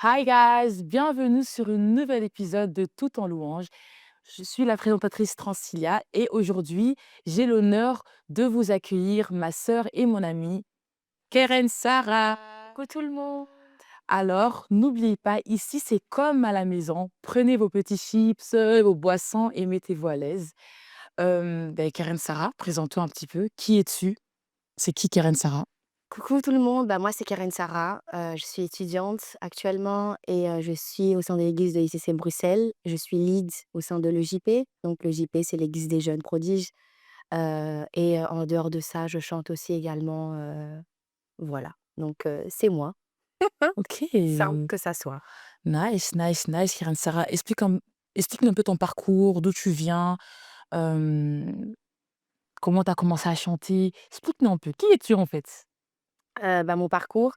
Hi guys, bienvenue sur un nouvel épisode de Tout en louange. Je suis la présentatrice Transcilia et aujourd'hui, j'ai l'honneur de vous accueillir, ma sœur et mon amie, Keren Sarah. Coucou tout le monde. Alors, n'oubliez pas, ici c'est comme à la maison. Prenez vos petits chips, vos boissons et mettez-vous à l'aise. Keren Sarah, présente-toi un petit peu. Qui es-tu? C'est qui Keren Sarah? Coucou tout le monde, moi c'est Karen Sarah, je suis étudiante actuellement et je suis au sein de l'église de ICC Bruxelles. Je suis lead au sein de l'EJP, donc l'EJP c'est l'église des jeunes prodiges, en dehors de ça, je chante aussi également, voilà, donc c'est moi. Ok. Simple que ça soit. Nice, nice, nice, Keren Sarah. Explique-nous un peu ton parcours, d'où tu viens, comment tu as commencé à chanter. Explique-nous un peu. Qui es-tu en fait? Mon parcours,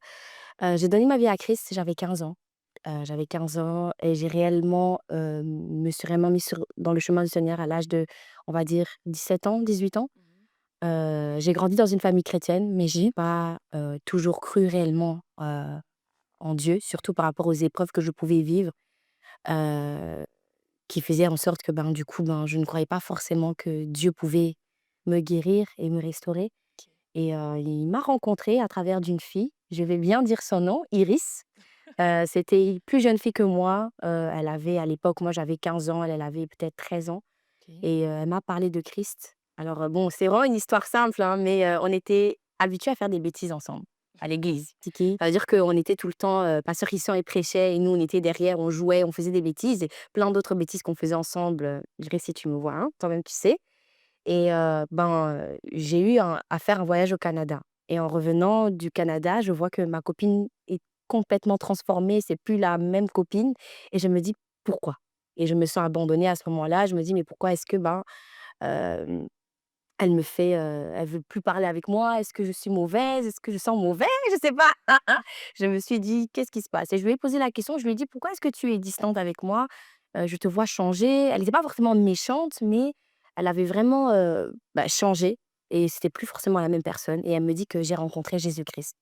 j'ai donné ma vie à Christ, j'avais 15 ans. J'avais 15 ans et j'ai réellement, me suis réellement mis dans le chemin du Seigneur à l'âge de, on va dire 17 ans, 18 ans. J'ai grandi dans une famille chrétienne, mais j'ai pas, toujours cru réellement, en Dieu, surtout par rapport aux épreuves que je pouvais vivre, heu, qui faisaient en sorte que, du coup, je ne croyais pas forcément que Dieu pouvait me guérir et me restaurer et il m'a rencontrée à travers d'une fille, je vais bien dire son nom, Iris. C'était une plus jeune fille que moi, elle avait à l'époque moi j'avais 15 ans, elle avait peut-être 13 ans OK. et elle m'a parlé de Christ. Alors, bon, c'est vraiment une histoire simple, hein, mais on était habitués à faire des bêtises ensemble, à l'église. OK. Ça veut dire qu'on était tout le temps, pasteur Christian il prêchait et nous on était derrière, on jouait, on faisait des bêtises et plein d'autres bêtises qu'on faisait ensemble, je dirais si tu me vois, hein, toi-même tu sais et j'ai eu à faire un voyage au Canada et en revenant du Canada, je vois que ma copine est complètement transformée, c'est plus la même copine et je me dis: «Pourquoi?» Et je me sens abandonnée à ce moment-là. Je me dis: «Mais pourquoi est-ce que, hem, elle veut plus parler avec moi? Est-ce que je suis mauvaise? Est-ce que je sens mauvais?» Je sais pas. Je me suis dit: «Qu'est-ce qui se passe?» Et je lui ai posé la question, je lui ai dit: «Pourquoi est-ce que tu es distante avec moi? Je te vois changer». Elle était pas forcément méchante, mais elle avait vraiment, changé et c'était plus forcément la même personne et elle me dit que j'ai rencontré Jésus-Christ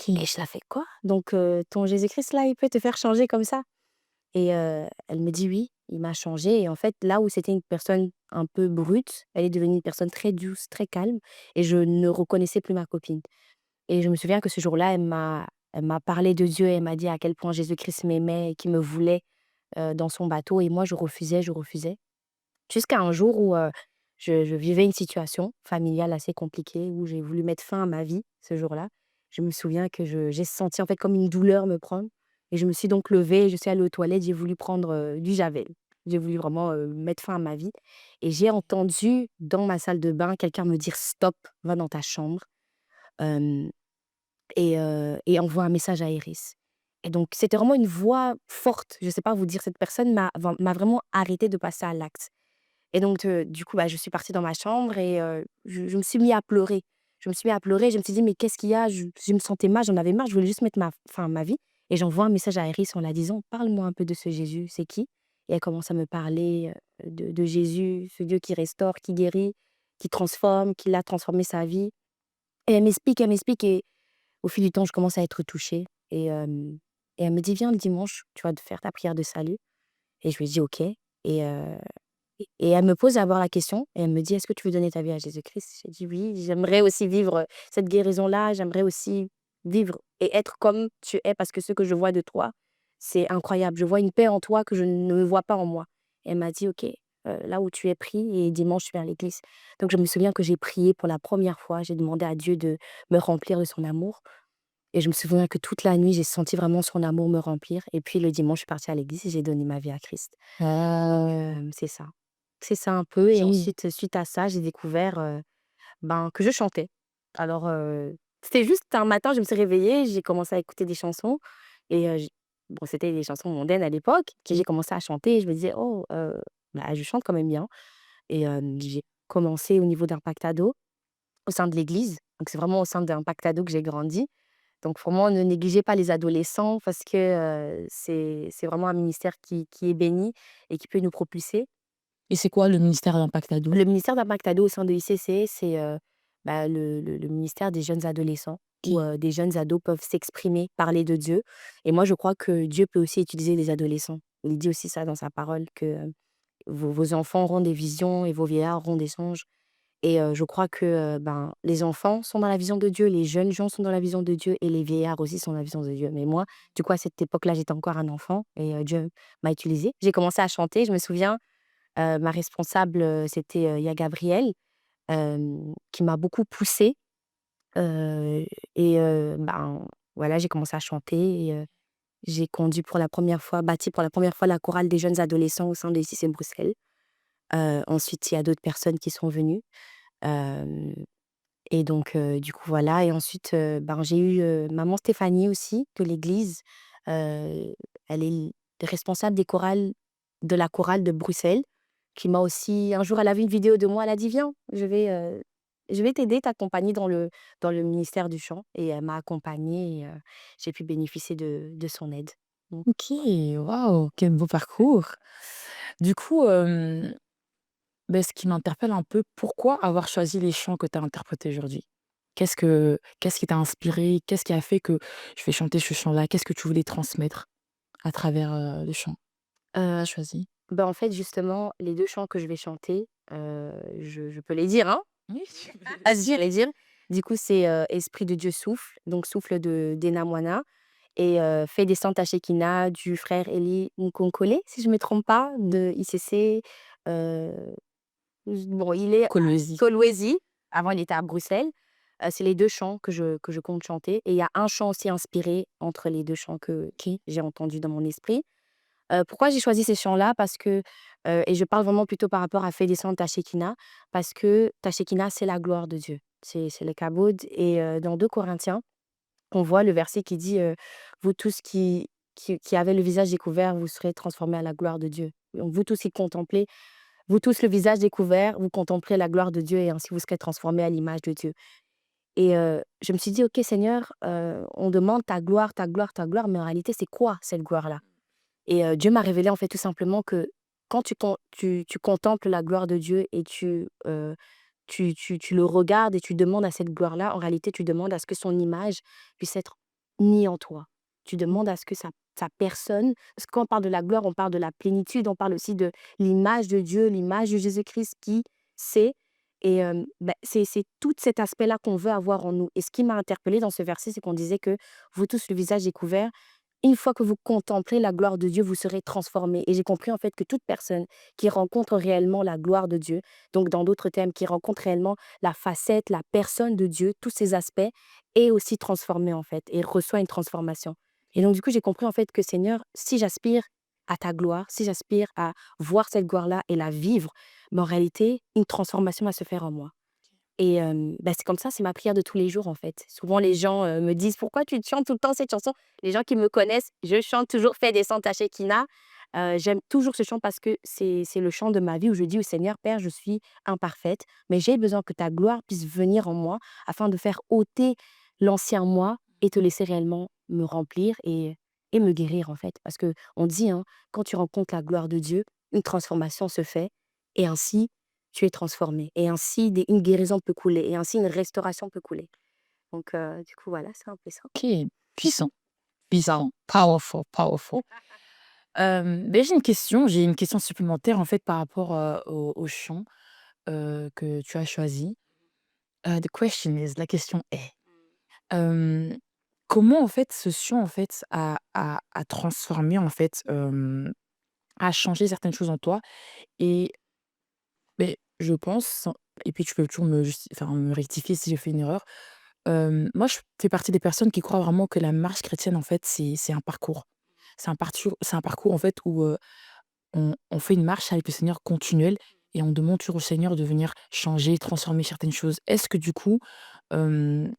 et OK. je la fais: «Quoi? Donc ton Jésus-Christ là, il peut te faire changer comme ça?» Et elle me dit: «Oui, il m'a changée» et en fait, là où c'était une personne un peu brute, elle est devenue une personne très douce, très calme et je ne reconnaissais plus ma copine et je me souviens que ce jour-là, elle m'a parlé de Dieu, elle m'a dit à quel point Jésus-Christ m'aimait et qu'il me voulait, dans son bateau et moi je refusais, je refusais. Jusqu'à un jour où, je vivais une situation familiale assez compliquée où j'ai voulu mettre fin à ma vie, ce jour-là. Je me souviens que j'ai senti en fait comme une douleur me prendre et je me suis donc levée, je suis allée aux toilettes, j'ai voulu prendre, du Javel. J'ai voulu vraiment, mettre fin à ma vie et j'ai entendu dans ma salle de bain quelqu'un me dire: «Stop, va dans ta chambre, hem, et envoie un message à Iris». Et donc c'était vraiment une voix forte, je sais pas vous dire, cette personne m'a vraiment arrêtée de passer à l'acte. Et donc du coup, je suis partie dans ma chambre et je me suis mis à pleurer. Je me suis mis à pleurer, je me suis dit: «Mais qu'est-ce qu'il y a?» Je me sentais mal, j'en avais marre, je voulais juste mettre ma fin à ma vie et j'envoie un message à Iris en la disant: «Parle-moi un peu de ce Jésus, c'est qui?» Et elle commence à me parler, de Jésus, ce Dieu qui restaure, qui guérit, qui transforme, qui l'a transformé sa vie et elle m'explique et au fil du temps, je commence à être touchée et elle me dit: «Viens le dimanche, tu vas te faire ta prière de salut» et je lui dis: «OK» et elle me pose d'abord la question et elle me dit: «Est-ce que tu veux donner ta vie à Jésus-Christ?» J'ai dit: «Oui, j'aimerais aussi vivre, cette guérison-là, j'aimerais aussi vivre et être comme tu es parce que ce que je vois de toi, c'est incroyable. Je vois une paix en toi que je ne vois pas en moi». Et elle m'a dit: «OK, là où tu es prie et dimanche tu viens à l'église». Donc je me souviens que j'ai prié pour la première fois, j'ai demandé à Dieu de me remplir de son amour et je me souviens que toute la nuit, j'ai senti vraiment son amour me remplir et puis le dimanche, je suis partie à l'église et j'ai donné ma vie à Christ. Donc Oh, c'est ça. C'est ça un peu et OK. ensuite, suite à ça, j'ai découvert, que je chantais. Alors, c'était juste un matin, je me suis réveillée, j'ai commencé à écouter des chansons et j bon, c'était des chansons mondaines à l'époque et OK. j'ai commencé à chanter et je me disais: «Oh, je chante quand même bien» et j'ai commencé au niveau d'Impact Ado, au sein de l'église. Donc c'est vraiment au sein d'Impact Ado que j'ai grandi. Donc vraiment, ne négligez pas les adolescents parce que, c'est vraiment un ministère qui est béni et qui peut nous propulser. Et c'est quoi le ministère d'Impact Ado? Le ministère d'Impact Ado au sein de ICC, c'est, le ministère des jeunes adolescents où, OK. des jeunes ados peuvent s'exprimer, parler de Dieu et moi je crois que Dieu peut aussi utiliser les adolescents. Il dit aussi ça dans sa parole que, vos enfants auront des visions et vos vieillards auront des songes et je crois que, les enfants sont dans la vision de Dieu, les jeunes gens sont dans la vision de Dieu et les vieillards aussi sont dans la vision de Dieu. Mais moi, du coup, à cette époque-là, j'étais encore un enfant et Dieu m'a utilisée. J'ai commencé à chanter, je me souviens, ma responsable, c'était, Ya Gabriel, qui m'a beaucoup poussée, heu voilà, j'ai commencé à chanter et j'ai conduit pour la première fois bâti pour la première fois la chorale des jeunes adolescents au sein de l'ICC Bruxelles. Ensuite, il y a d'autres personnes qui sont venues, hem et donc du coup, voilà et ensuite, j'ai eu, maman Stéphanie aussi de l'église. Heu, Elle est responsable des chorales de la chorale de Bruxelles, qui m'a aussi un jour, elle a vu une vidéo de moi, elle a dit: «Viens, je vais t'aider, t'accompagner dans le ministère du chant» et elle m'a accompagnée et j'ai pu bénéficier de son aide. Mmh. OK, waouh, quel beau parcours. Du coup, ce qui m'interpelle un peu, pourquoi avoir choisi les chants que tu as interprétés aujourd'hui? Qu'est-ce qui t'a inspiré? Qu'est-ce qui a fait que je vais chanter ce chant-là? Qu'est-ce que tu voulais transmettre à travers, le chant que tu as Heu, choisi? En fait, justement, les 2 chants que je vais chanter, je peux les dire, hein? Oui, tu peux le Ah dire. si, j'allais dire. Du coup, c'est, Esprit de Dieu souffle, donc souffle de d'Ena Moana et Fais descendre ta Shekinah du frère Eli Nkonkole, si je ne me trompe pas, de ICC, heu, bon, il est Kolwezi. Kolwezi, avant il était à Bruxelles. C'est les 2 chants que je compte chanter et il y a un chant aussi inspiré entre les 2 chants que OK. j'ai entendus dans mon esprit. Pourquoi j'ai choisi ces chants-là? Parce que, et je parle vraiment plutôt par rapport à Fais descendre ta Shekinah, parce que ta Shekinah, c'est la gloire de Dieu. C'est le Kabod et dans 2 Corinthiens, on voit le verset qui dit, «Vous tous qui avez le visage découvert, vous serez transformés à la gloire de Dieu. Donc vous tous qui contemplez, vous tous le visage découvert, vous contemplez la gloire de Dieu et ainsi vous serez transformés à l'image de Dieu» et je me suis dit: «OK Seigneur, on demande ta gloire, ta gloire, ta gloire, mais en réalité, c'est quoi cette gloire-là?» Et Dieu m'a révélé, en fait, tout simplement que quand tu contemples la gloire de Dieu et tu le regardes et tu demandes à cette gloire-là, en réalité, tu demandes à ce que son image puisse être née en toi. Tu demandes à ce que sa personne parce que quand on parle de la gloire, on parle de la plénitude, on parle aussi de l'image de Dieu, l'image de Jésus-Christ qui c'est et c'est tout cet aspect-là qu'on veut avoir en nous et ce qui m'a interpellée dans ce verset, c'est qu'on disait que: «Vous tous le visage découvert, une fois que vous contemplez la gloire de Dieu, vous serez transformés» et j'ai compris en fait que toute personne qui rencontre réellement la gloire de Dieu, donc dans d'autres termes, qui rencontre réellement la facette, la personne de Dieu, tous ces aspects, est aussi transformée en fait et reçoit une transformation. Et donc du coup, j'ai compris en fait que Seigneur, si j'aspire à ta gloire, si j'aspire à voir cette gloire-là et la vivre, en réalité, une transformation va se faire en moi. Et c'est comme ça, c'est ma prière de tous les jours, en fait. Souvent, les gens, me disent: «Pourquoi tu chantes tout le temps cette chanson?» Les gens qui me connaissent, je chante toujours «Fais descendre ta Shekinah». J'aime toujours ce chant parce que c'est le chant de ma vie où je dis au Seigneur: «Père, je suis imparfaite, mais j'ai besoin que ta gloire puisse venir en moi afin de faire ôter l'ancien moi et te laisser réellement me remplir et me guérir», en fait. Parce que on dit, hein: «Quand tu rencontres la gloire de Dieu, une transformation se fait et ainsi tu es transformé et ainsi des une guérison peut couler et ainsi une restauration peut couler. Donc du coup, voilà, c'est un peu ça. OK, puissant, puissant, powerful, powerful. J'ai une question supplémentaire, en fait, par rapport, au chant, que tu as choisi. The question is, la question est, hem, comment, en fait, ce chant, en fait, a transformé, en fait, a changé certaines choses en toi? Et je pense, et puis tu peux toujours me rectifier si j'ai fait une erreur. Moi, je fais partie des personnes qui croient vraiment que la marche chrétienne, en fait, c'est un parcours. C'est un parcours, en fait, où, on fait une marche avec le Seigneur continuelle et on demande toujours au Seigneur de venir changer, transformer certaines choses. Est-ce que du coup, hem,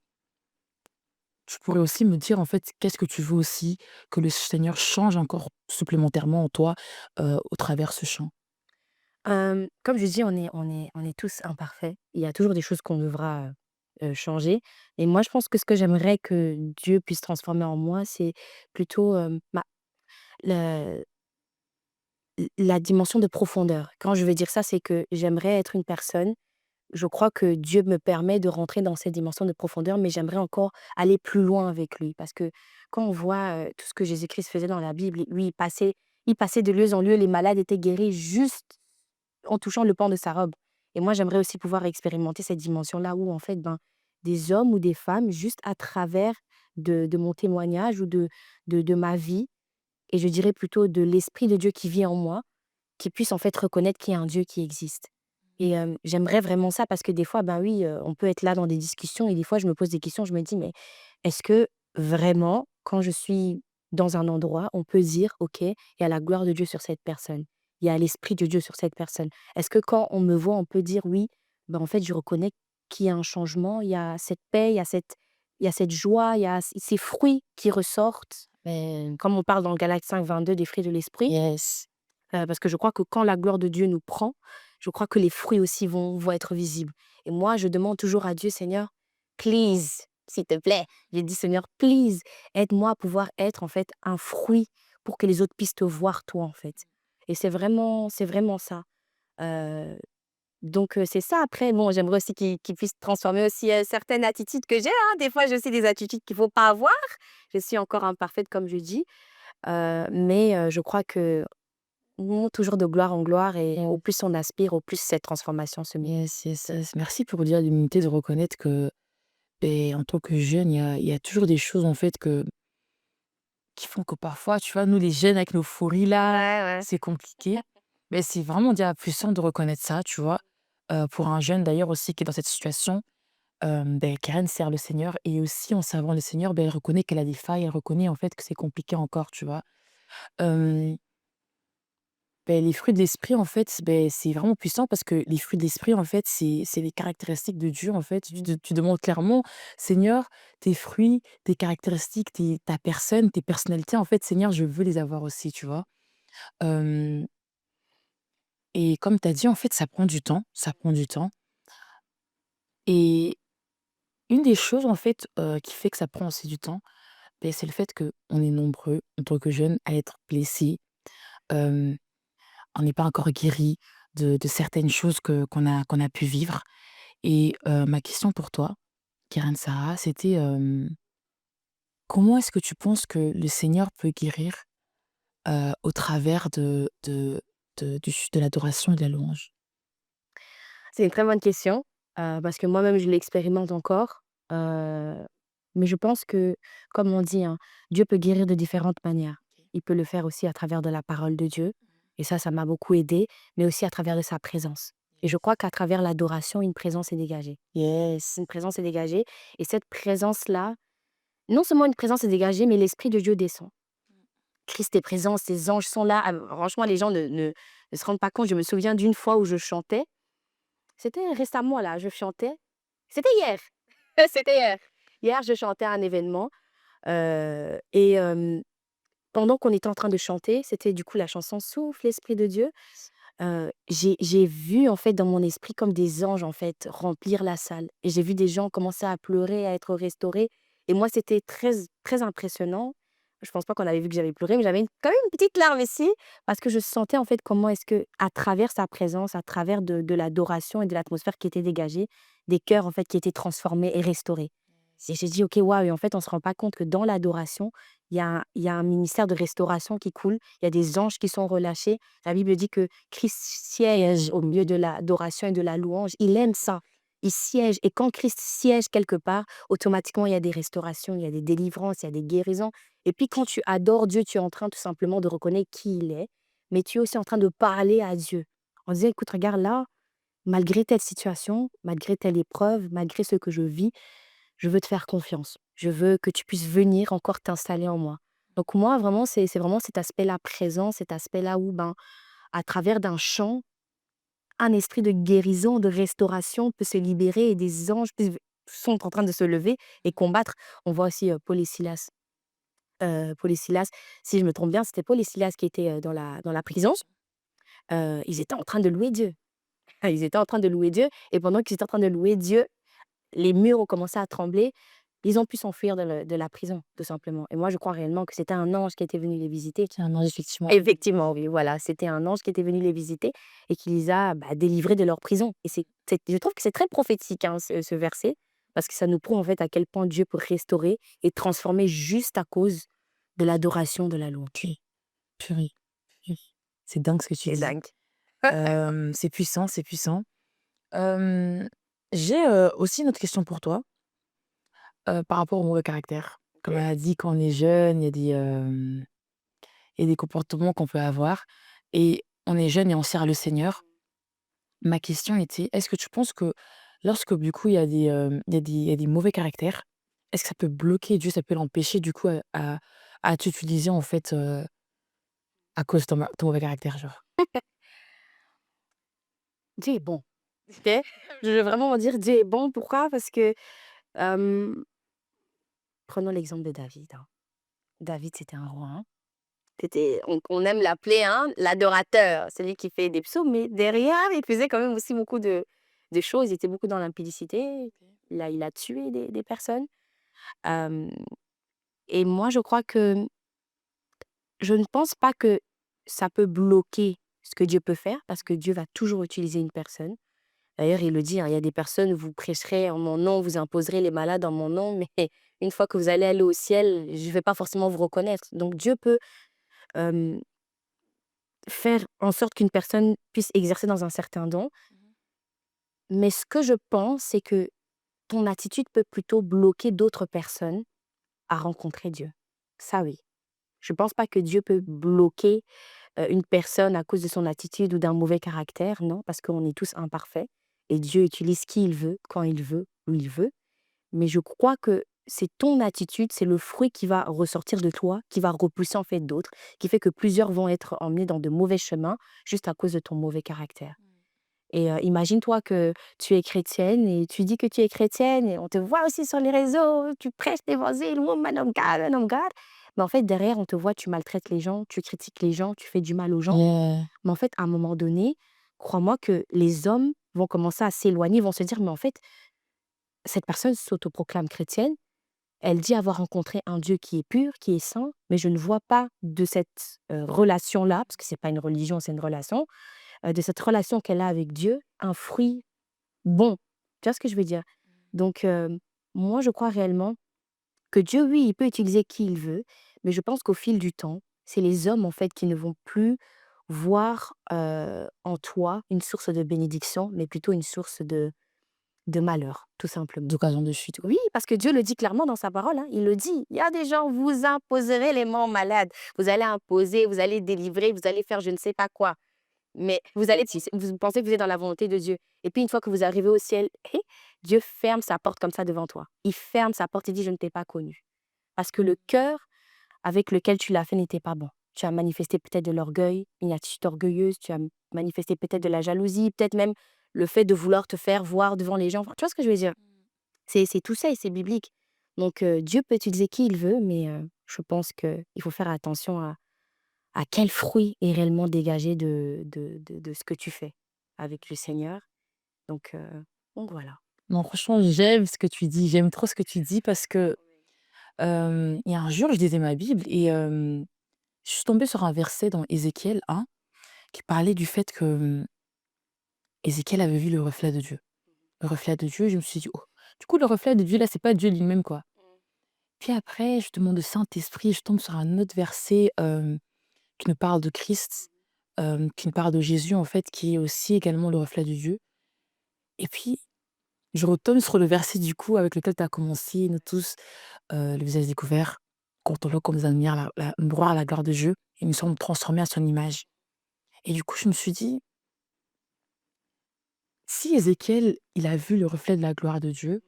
tu pourrais aussi me dire, en fait, qu'est-ce que tu veux aussi que le Seigneur change encore supplémentairement en toi, au travers ce chant? Comme je dis, on est tous imparfaits. Il y a toujours des choses qu'on devra, changer et moi, je pense que ce que j'aimerais que Dieu puisse transformer en moi, c'est plutôt, le la dimension de profondeur. Quand je veux dire ça, c'est que j'aimerais être une personne je crois que Dieu me permet de rentrer dans cette dimension de profondeur, mais j'aimerais encore aller plus loin avec lui. Parce que quand on voit tout ce que Jésus-Christ faisait dans la Bible, lui, il passait de lieu en lieu, les malades étaient guéris juste en touchant le pan de sa robe. Et moi, j'aimerais aussi pouvoir expérimenter cette dimension-là où, en fait, ben, des hommes ou des femmes, juste à travers de mon témoignage ou de ma vie, et je dirais plutôt de l'Esprit de Dieu qui vit en moi, qui puissent en fait reconnaître qu'il y a un Dieu qui existe. Et j'aimerais vraiment ça parce que des fois, ben oui, on peut être là dans des discussions et des fois je me pose des questions, je me dis: «Mais est-ce que vraiment quand je suis dans un endroit, on peut dire: "OK, il y a la gloire de Dieu sur cette personne, il y a l'esprit de Dieu sur cette personne"?» Est-ce que quand on me voit, on peut dire: «Oui, ben en fait je reconnais qu'il y a un changement, il y a cette paix, il y a cette joie, il y a ces fruits qui ressortent?» Comme on parle dans Galates 5:22 des fruits de l'esprit. Yes. Parce que je crois que quand la gloire de Dieu nous prend, je crois que les fruits aussi vont être visibles. Et moi, je demande toujours à Dieu: «Seigneur, please, s'il te plaît». J'ai dit: «Seigneur, please, aide-moi à pouvoir être en fait un fruit pour que les autres puissent te voir toi, en fait». Et c'est vraiment ça. Heu, donc c'est ça. Après bon, j'aimerais aussi qu'il puisse transformer aussi, certaines attitudes que j'ai, hein. Des fois, j'ai aussi des attitudes qu'il faut pas avoir. Je suis encore imparfaite comme je dis, mais je crois que on monte toujours de gloire en gloire et au Yes, plus on aspire, au plus cette transformation se met. yes, yes, yes. Merci pour dire l'humilité de reconnaître que, beh, en tant que jeune, il y a toujours des choses, en fait, qui font que parfois, tu vois, nous les jeunes avec nos fouries là, Ouais, ouais. c'est compliqué. Mais c'est vraiment déjà puissant de reconnaître ça, tu vois? Pour un jeune d'ailleurs aussi qui est dans cette situation, beh, Karen sert le Seigneur et aussi en servant le Seigneur, beh, elle reconnaît qu'elle a des failles, elle reconnaît en fait que c'est compliqué encore, tu vois? Hem, Beh, les fruits de l'esprit en fait, beh, c'est vraiment puissant parce que les fruits de l'esprit en fait, c'est les caractéristiques de Dieu en fait. Tu demandes clairement: «Seigneur, tes fruits, tes caractéristiques, ta personne, tes personnalités en fait, Seigneur, je veux les avoir aussi», tu vois? Hem Et comme tu as dit, en fait, ça prend du temps, ça prend du temps et une des choses, en fait, qui fait que ça prend aussi du temps, beh, c'est le fait qu'on est nombreux, en tant que jeunes, à être blessés. Hem, on n'est pas encore guéris de certaines choses qu'on a pu vivre et ma question pour toi, Keren Sarah, c'était, comment est-ce que tu penses que le Seigneur peut guérir, au travers de l'adoration et de la louange? C'est une très bonne question, parce que moi-même je l'expérimente encore, heu, mais je pense que, comme on dit, hein, Dieu peut guérir de différentes manières. Il peut le faire aussi à travers de la parole de Dieu et ça m'a beaucoup aidée, mais aussi à travers de sa présence et je crois qu'à travers l'adoration, une présence est dégagée. Yes. Une présence est dégagée et cette présence-là, non seulement une présence est dégagée, mais l'esprit de Dieu descend. Christ est présent, ses anges sont là. Ah, franchement, les gens ne se rendent pas compte. Je me souviens d'une fois où je chantais. C'était récemment là, je chantais. C'était hier. C'était hier. Hier, je chantais à un événement, et pendant qu'on était en train de chanter, c'était du coup la chanson «Souffle, Esprit de Dieu». J'ai vu en fait dans mon esprit comme des anges en fait remplir la salle et j'ai vu des gens commencer à pleurer, à être restaurés et moi c'était très très impressionnant. Je pense pas qu'on avait vu que j'avais pleuré, mais j'avais quand même une petite larme ici parce que je sentais en fait comment est-ce que à travers sa présence, à travers de l'adoration et de l'atmosphère qui était dégagée, des cœurs en fait qui étaient transformés et restaurés. Et j'ai dit: «OK, waouh» et en fait on se rend pas compte que dans l'adoration, il y a un ministère de restauration qui coule, il y a des anges qui sont relâchés. La Bible dit que Christ siège au milieu de l'adoration et de la louange. Il aime ça. Il siège. Et quand Christ siège quelque part, automatiquement, il y a des restaurations, il y a des délivrances, il y a des guérisons. Et puis, quand tu adores Dieu, tu es en train tout simplement de reconnaître qui il est, mais tu es aussi en train de parler à Dieu. En disant, écoute, regarde là, malgré telle situation, malgré telle épreuve, malgré ce que je vis, je veux te faire confiance. Je veux que tu puisses venir encore t'installer en moi. Donc moi, vraiment, c'est vraiment cet aspect-là présent, cet aspect-là où, ben, à travers d'un chant, un esprit de guérison, de restauration peut se libérer et des anges sont en train de se lever et combattre. On voit aussi Paul et Silas. Paul et Silas, si je me trompe bien, c'était Paul et Silas qui étaient dans la prison. Ils étaient en train de louer Dieu. Ils étaient en train de louer Dieu et pendant qu'ils étaient en train de louer Dieu, les murs ont commencé à trembler. Ils ont pu s'enfuir de la prison, tout simplement. Et moi, je crois réellement que c'était un ange qui était venu les visiter. C'est un ange, effectivement. Effectivement, oui, voilà, c'était un ange qui était venu les visiter et qui les a, bah, délivrés de leur prison. Et je trouve que c'est très prophétique, hein, ce verset, parce que ça nous prouve en fait à quel point Dieu peut restaurer et transformer juste à cause de l'adoration, de la louange. Ok, purée, purée. C'est dingue ce que tu C'est dis. dingue. C'est puissant, c'est puissant. Hem, j'ai, aussi une autre question pour toi, par rapport au mauvais caractère. Comme OK. elle a dit, quand on est jeune, il y a des comportements qu'on peut avoir et on est jeune et on sert le Seigneur. Ma question était, est-ce que tu penses que lorsque du coup il y a des mauvais caractères, est-ce que ça peut bloquer Dieu, ça peut l'empêcher du coup à t'utiliser en fait, à cause de ton mauvais caractère, genre? Dieu est bon. OK? Je veux vraiment dire Dieu est bon. Pourquoi? Parce que, hem, prenons l'exemple de David, hein. David, c'était un roi, hein. C'était on aime l'appeler, hein, l'adorateur, celui qui fait des psaumes, mais derrière, il faisait quand même aussi beaucoup de choses. Il était beaucoup dans l'impudicité. Il a tué des personnes. Hem et moi, je crois que je ne pense pas que ça peut bloquer ce que Dieu peut faire, parce que Dieu va toujours utiliser une personne. D'ailleurs, il le dit, hein, il y a des personnes, vous prêcherez en mon nom, vous imposerez les malades en mon nom, mais une fois que vous allez aller au ciel, je ne vais pas forcément vous reconnaître. Donc Dieu peut, hem, faire en sorte qu'une personne puisse exercer dans un certain don, mais ce que je pense, c'est que ton attitude peut plutôt bloquer d'autres personnes à rencontrer Dieu. Ça, oui. Je ne pense pas que Dieu peut bloquer, une personne à cause de son attitude ou d'un mauvais caractère, non, parce qu'on est tous imparfaits et Dieu utilise qui il veut, quand il veut, où il veut. Mais je crois que c'est ton attitude, c'est le fruit qui va ressortir de toi, qui va repousser en fait d'autres, qui fait que plusieurs vont être emmenés dans de mauvais chemins juste à cause de ton mauvais caractère. Et imagine-toi que tu es chrétienne et tu dis que tu es chrétienne et on te voit aussi sur les réseaux, tu prêches l'évangile, woman of God, man of God. Mais en fait, derrière, on te voit, tu maltraites les gens, tu critiques les gens, tu fais du mal aux gens. Yeah. Mais en fait, à un moment donné, crois-moi que les hommes vont commencer à s'éloigner, vont se dire, mais en fait, cette personne s'autoproclame chrétienne, elle dit avoir rencontré un Dieu qui est pur, qui est saint, mais je ne vois pas de cette relation-là, parce que c'est pas une religion, c'est une relation, de cette relation qu'elle a avec Dieu, un fruit bon. Tu vois ce que je veux dire? Donc, moi, je crois réellement que Dieu, oui, il peut utiliser qui il veut, mais je pense qu'au fil du temps, c'est les hommes, en fait, qui ne vont plus voir, en toi une source de bénédiction, mais plutôt une source de malheur, tout simplement. D'occasion de chute, quoi. Oui, parce que Dieu le dit clairement dans sa parole, hein, il le dit. Il y a des gens, vous imposerez les mains aux malades. Vous allez imposer, vous allez délivrer, vous allez faire je ne sais pas quoi. Mais vous allez vous pensez que vous êtes dans la volonté de Dieu. Et puis une fois que vous arrivez au ciel, Dieu ferme sa porte comme ça devant toi. Il ferme sa porte et dit: «Je ne t'ai pas connu». Parce que le cœur avec lequel tu l'as fait n'était pas bon. Tu as manifesté peut-être de l'orgueil, une attitude orgueilleuse, tu as manifesté peut-être de la jalousie, peut-être même le fait de vouloir te faire voir devant les gens. Enfin, tu vois ce que je veux dire? C'est tout ça et c'est biblique. Donc Dieu peut utiliser qui il veut, mais je pense qu'il faut faire attention à quel fruit est réellement dégagé de ce que tu fais avec le Seigneur. Donc heu, donc voilà. Non, franchement, j'aime ce que tu dis, j'aime trop ce que tu dis parce que, il y a un jour, je lisais ma Bible et je suis tombée sur un verset dans Ézéchiel 1 qui parlait du fait que, Ézéchiel avait vu le reflet de Dieu. Le reflet de Dieu, je me suis dit: «Oh, du coup, le reflet de Dieu là, c'est pas Dieu lui-même, quoi». Puis après, je demande au Saint-Esprit, je tombe sur un autre verset, qui nous parle de Christ, qui nous parle de Jésus, en fait, qui est aussi également le reflet de Dieu. Et puis, je retombe sur le verset, du coup, avec lequel tu as commencé: «Nous tous, le visage découvert, contemplons comme des lumière la miroir la gloire de Dieu et nous sommes transformés à son image». Et du coup, je me suis dit: «Si Ézéchiel, il a vu le reflet de la gloire de Dieu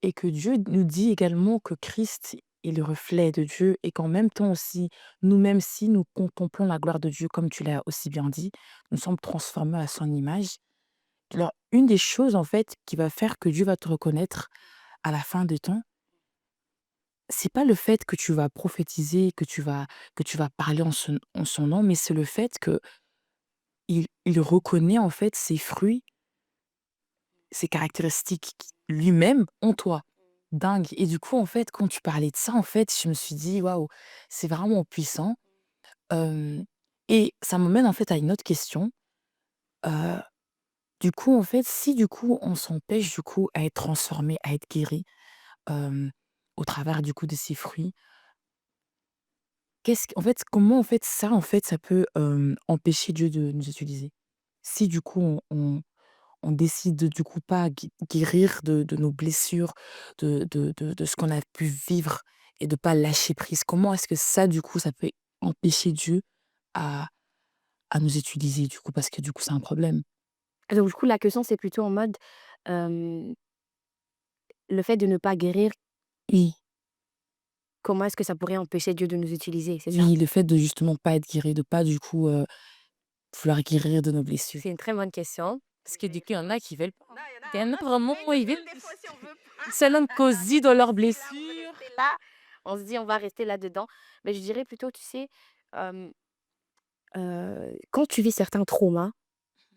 et que Dieu nous dit également que Christ est le reflet de Dieu et qu'en même temps aussi, nous-mêmes, si nous contemplons la gloire de Dieu, comme tu l'as aussi bien dit, nous sommes transformés à son image». Alors, une des choses, en fait, qui va faire que Dieu va te reconnaître à la fin des temps, c'est pas le fait que tu vas prophétiser, que tu vas parler en son nom, mais c'est le fait que il reconnaît, en fait, ses fruits, ses caractéristiques lui-même en toi. dingue et du coup, en fait, quand tu parlais de ça, en fait, je me suis dit: «Waouh, c'est vraiment puissant». Hem et ça m'amène, en fait, à une autre question. Heu, du coup, en fait, si, du coup, on s'empêche, du coup, à être transformé, à être guéri, hem, au travers, du coup, de ces fruits, qu'est-ce qu'en fait, comment, en fait, ça, en fait, ça peut, empêcher Dieu de nous utiliser? Si, du coup, on décide de, du coup, pas guérir de nos blessures, de ce qu'on a pu vivre et de pas lâcher prise. Comment est-ce que ça, du coup, ça peut empêcher Dieu à nous utiliser, du coup? Parce que, du coup, c'est un problème. Donc du coup, la question, c'est plutôt en mode, hem, le fait de ne pas guérir, Oui, comment est-ce que ça pourrait empêcher Dieu de nous utiliser, c'est ça? oui, le fait de justement pas être guéri, de pas, du coup, vouloir guérir de nos blessures. C'est une très bonne question. Parce que, du coup, il y en a qui veulent pas, hein. Il y en a vraiment, ils veulent seulement causer dans leurs blessures. Là, on se dit: «On va rester là-dedans». Mais je dirais plutôt, tu sais, hem, quand tu vis certains traumas,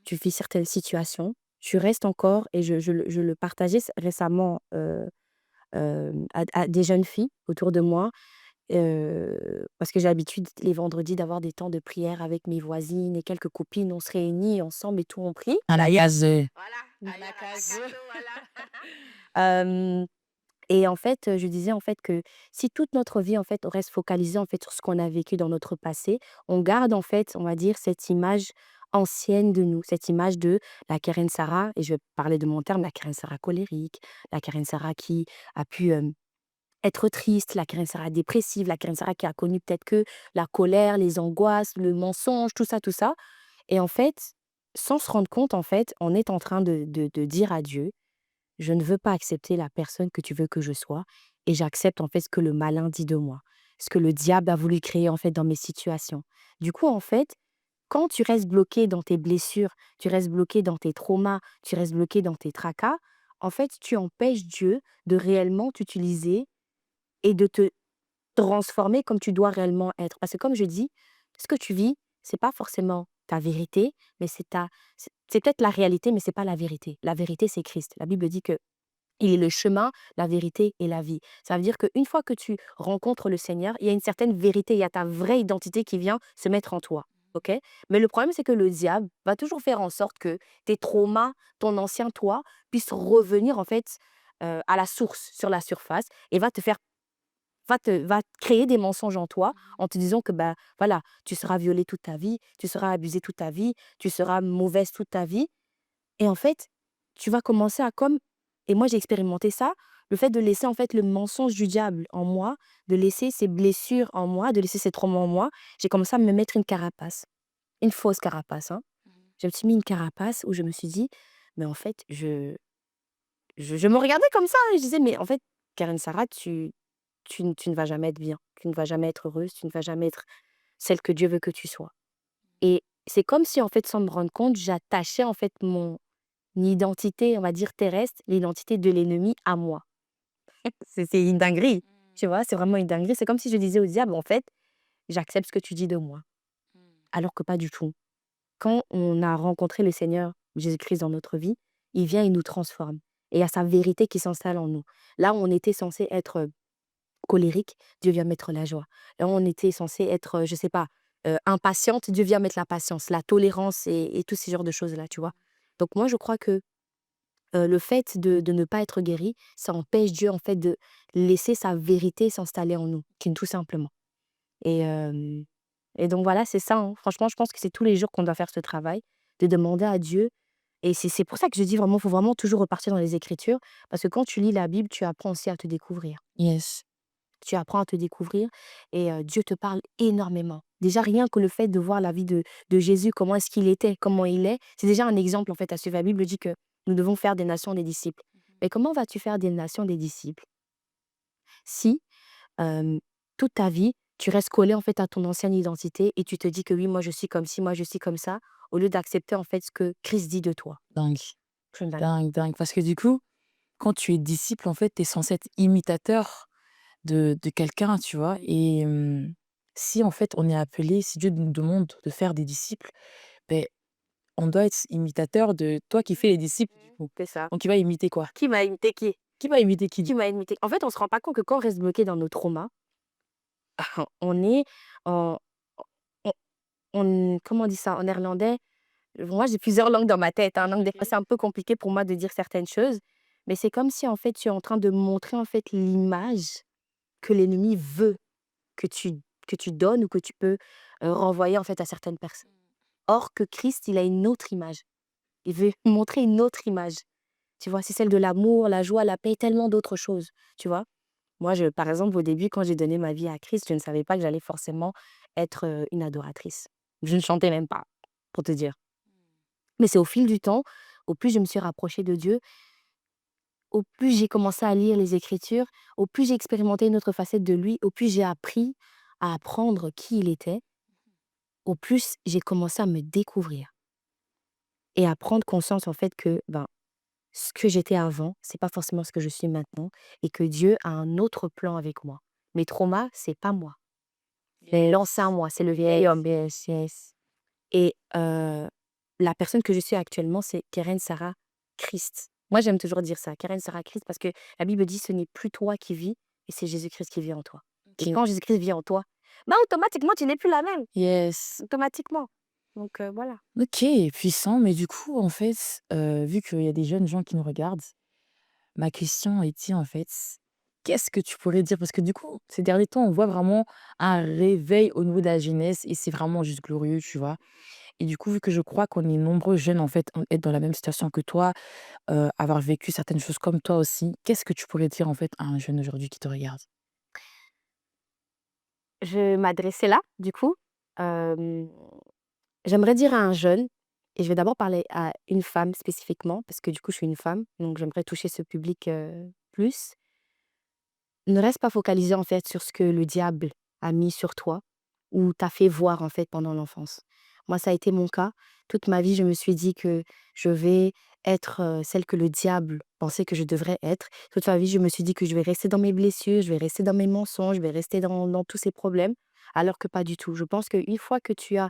tu vis certaines situations, tu restes encore et je le partageais récemment, à des jeunes filles autour de moi, parce que j'ai l'habitude les vendredis d'avoir des temps de prière avec mes voisines et quelques copines. On se réunit ensemble et tout, on prie. À la case, Voilà, à la case. hem et en fait, je disais en fait que si toute notre vie en fait on reste focalisé en fait sur ce qu'on a vécu dans notre passé, on garde en fait, on va dire cette image ancienne de nous, cette image de la Keren Sarah et je vais parler de mon terme, la Keren Sarah colérique, la Keren Sarah qui a pu, être triste, la Keren Sarah dépressive, la Keren Sarah qui a connu peut-être que la colère, les angoisses, le mensonge, tout ça, tout ça et en fait, sans se rendre compte en fait, on est en train de dire à Dieu: je ne veux pas accepter la personne que tu veux que je sois et j'accepte en fait ce que le malin dit de moi, ce que le diable a voulu créer en fait dans mes situations. Du coup, en fait, quand tu restes bloqué dans tes blessures, tu restes bloqué dans tes traumas, tu restes bloqué dans tes tracas, en fait, tu empêches Dieu de réellement t'utiliser et de te transformer comme tu dois réellement être. Parce que comme je dis, ce que tu vis, c'est pas forcément ta vérité, mais c'est peut-être la réalité, mais c'est pas la vérité. La vérité, c'est Christ. La Bible dit que il est le chemin, la vérité et la vie. Ça veut dire qu'une fois que tu rencontres le Seigneur, il y a une certaine vérité, il y a ta vraie identité qui vient se mettre en toi. OK? Mais le problème, c'est que le diable va toujours faire en sorte que tes traumas, ton ancien toi, puissent revenir en fait à la source, sur la surface, et va créer des mensonges en toi en te disant que bah voilà, tu seras violée toute ta vie, tu seras abusée toute ta vie, tu seras mauvaise toute ta vie. Et en fait, tu vas commencer à comme et moi j'ai expérimenté ça, le fait de laisser en fait le mensonge du diable en moi, de laisser ces blessures en moi, de laisser ces traumas en moi, j'ai commencé à me mettre une carapace, une fausse carapace, hein. Je me suis mis une carapace où je me suis dit: «Mais en fait, je me regardais comme ça et je disais: "Mais en fait, Karen Sarah, tu ne vas jamais être bien, tu ne vas jamais être heureuse, tu ne vas jamais être celle que Dieu veut que tu sois"». Et c'est comme si en fait, sans me rendre compte, j'attachais en fait mon identité, on va dire terrestre, l'identité de l'ennemi à moi. C'est une dinguerie, tu vois? C'est vraiment une dinguerie. C'est comme si je disais au diable: «En fait, j'accepte ce que tu dis de moi», alors que pas du tout. Quand on a rencontré le Seigneur Jésus-Christ dans notre vie, il vient, il nous transforme et il y a sa vérité qui s'installe en nous. Là où on était censé être, colérique, Dieu vient mettre la joie. Là où on était censé être, je sais pas, impatiente, Dieu vient mettre la patience, la tolérance et tous ces genres de choses-là, tu vois? Donc moi, je crois que le fait de ne pas être guéri, ça empêche Dieu, en fait, de laisser sa vérité s'installer en nous, tout simplement. Et et donc voilà, c'est ça, hein. Franchement, je pense que c'est tous les jours qu'on doit faire ce travail, de demander à Dieu et c'est pour ça que je dis vraiment, faut vraiment toujours repartir dans les Écritures, parce que quand tu lis la Bible, tu apprends aussi à te découvrir. Yes. Tu apprends à te découvrir et Dieu te parle énormément. Déjà, rien que le fait de voir la vie de Jésus, comment est-ce qu'il était, comment il est, c'est déjà un exemple, en fait, à suivre. La Bible dit que nous devons faire des nations des disciples. Mais comment vas-tu faire des nations des disciples si, hem, toute ta vie, tu restes collé, en fait, à ton ancienne identité et tu te dis que: «Oui, moi, je suis comme ci, moi, je suis comme ça», au lieu d'accepter, en fait, ce que Christ dit de toi. Dingue, C'est dingue. dingue, dingue. Parce que du coup, quand tu es disciple, en fait, tu es censé être imitateur de quelqu'un, tu vois? Et si, en fait, on est appelé, si Dieu nous demande de faire des disciples, beh, on doit être imitateur de toi qui fais les disciples, du coup. C'est ça. Donc il va imiter quoi? Qui m'a imité qui? Qui m'a imité qui? Qui m'a imité. En fait, on se rend pas compte que quand on reste bloqué dans nos traumas, on est en on comment on dit ça en néerlandais? Moi, j'ai plusieurs langues dans ma tête, hein, donc des fois, OK. c'est un peu compliqué pour moi de dire certaines choses, mais c'est comme si, en fait, tu es en train de montrer, en fait, l'image que l'ennemi veut que tu donnes ou que tu peux, renvoyer, en fait, à certaines personnes. Or que Christ, il a une autre image. Il veut montrer une autre image, tu vois? C'est celle de l'amour, la joie, la paix, tellement d'autres choses, tu vois? Moi, par exemple, au début, quand j'ai donné ma vie à Christ, je ne savais pas que j'allais forcément être, une adoratrice. Je ne chantais même pas, pour te dire. Mais c'est au fil du temps, au plus je me suis rapprochée de Dieu, au plus j'ai commencé à lire les Écritures, au plus j'ai expérimenté une autre facette de lui, au plus j'ai appris à apprendre qui il était, au plus j'ai commencé à me découvrir et à prendre conscience, en fait, que, ben, ce que j'étais avant, c'est pas forcément ce que je suis maintenant et que Dieu a un autre plan avec moi. Mes traumas, c'est pas moi, c'est l'ancien Yes. moi, c'est le vieil homme. Yes, yes. Et la personne que je suis actuellement, c'est Keren Sarah Christ. Moi, j'aime toujours dire ça, Keren Sarah Christ, parce que la Bible dit: «Ce n'est plus toi qui vis, mais c'est Jésus-Christ qui vit en toi». Et OK. quand Jésus-Christ vit en toi, bah, automatiquement, tu n'es plus la même, Yes. automatiquement. Donc voilà. OK, puissant. Mais du coup, en fait, vu qu'il y a des jeunes gens qui nous regardent, ma question était, en fait, qu'est-ce que tu pourrais dire? Parce que du coup, ces derniers temps, on voit vraiment un réveil au niveau de la jeunesse et c'est vraiment juste glorieux, tu vois? Et du coup, vu que je crois qu'on est nombreux jeunes, en fait, être dans la même situation que toi, avoir vécu certaines choses comme toi aussi, qu'est-ce que tu pourrais dire, en fait, à un jeune aujourd'hui qui te regarde? Je m'adressais là, du coup, hem, j'aimerais dire à un jeune et je vais d'abord parler à une femme spécifiquement parce que, du coup, je suis une femme, donc j'aimerais toucher ce public, plus. Ne reste pas focalisé, en fait, sur ce que le diable a mis sur toi ou t'a fait voir, en fait, pendant l'enfance. Moi, ça a été mon cas. Toute ma vie, je me suis dit que je vais être, celle que le diable pensait que je devrais être. Toute ma vie, je me suis dit que je vais rester dans mes blessures, je vais rester dans mes mensonges, je vais rester dans tous ces problèmes, alors que pas du tout. Je pense qu'une fois que tu as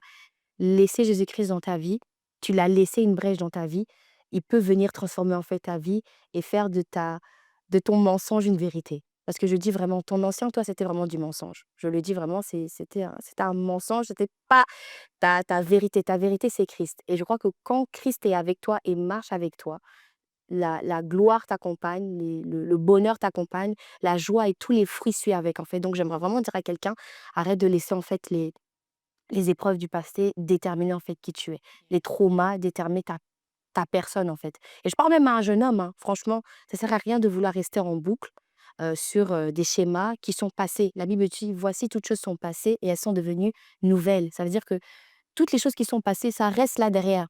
laissé Jésus-Christ dans ta vie, tu l'as laissé une brèche dans ta vie, il peut venir transformer, en fait, ta vie et faire de ton mensonge une vérité. Parce que je dis vraiment, ton ancien toi, c'était vraiment du mensonge. Je le dis vraiment, c'était un mensonge, c'était pas ta vérité. Ta vérité, c'est Christ. Et je crois que quand Christ est avec toi et marche avec toi, la gloire t'accompagne, le bonheur t'accompagne, la joie et tous les fruits suivent avec, en fait. Donc j'aimerais vraiment dire à quelqu'un, arrête de laisser, en fait, les épreuves du passé déterminer, en fait, qui tu es. Les traumas déterminent ta personne, en fait. Et je parle même à un jeune homme, hein. Franchement, ça sert à rien de vouloir rester en boucle, sur, des schémas qui sont passés. La Bible dit: «Voici toutes choses sont passées et elles sont devenues nouvelles». Ça veut dire que toutes les choses qui sont passées, ça reste là derrière.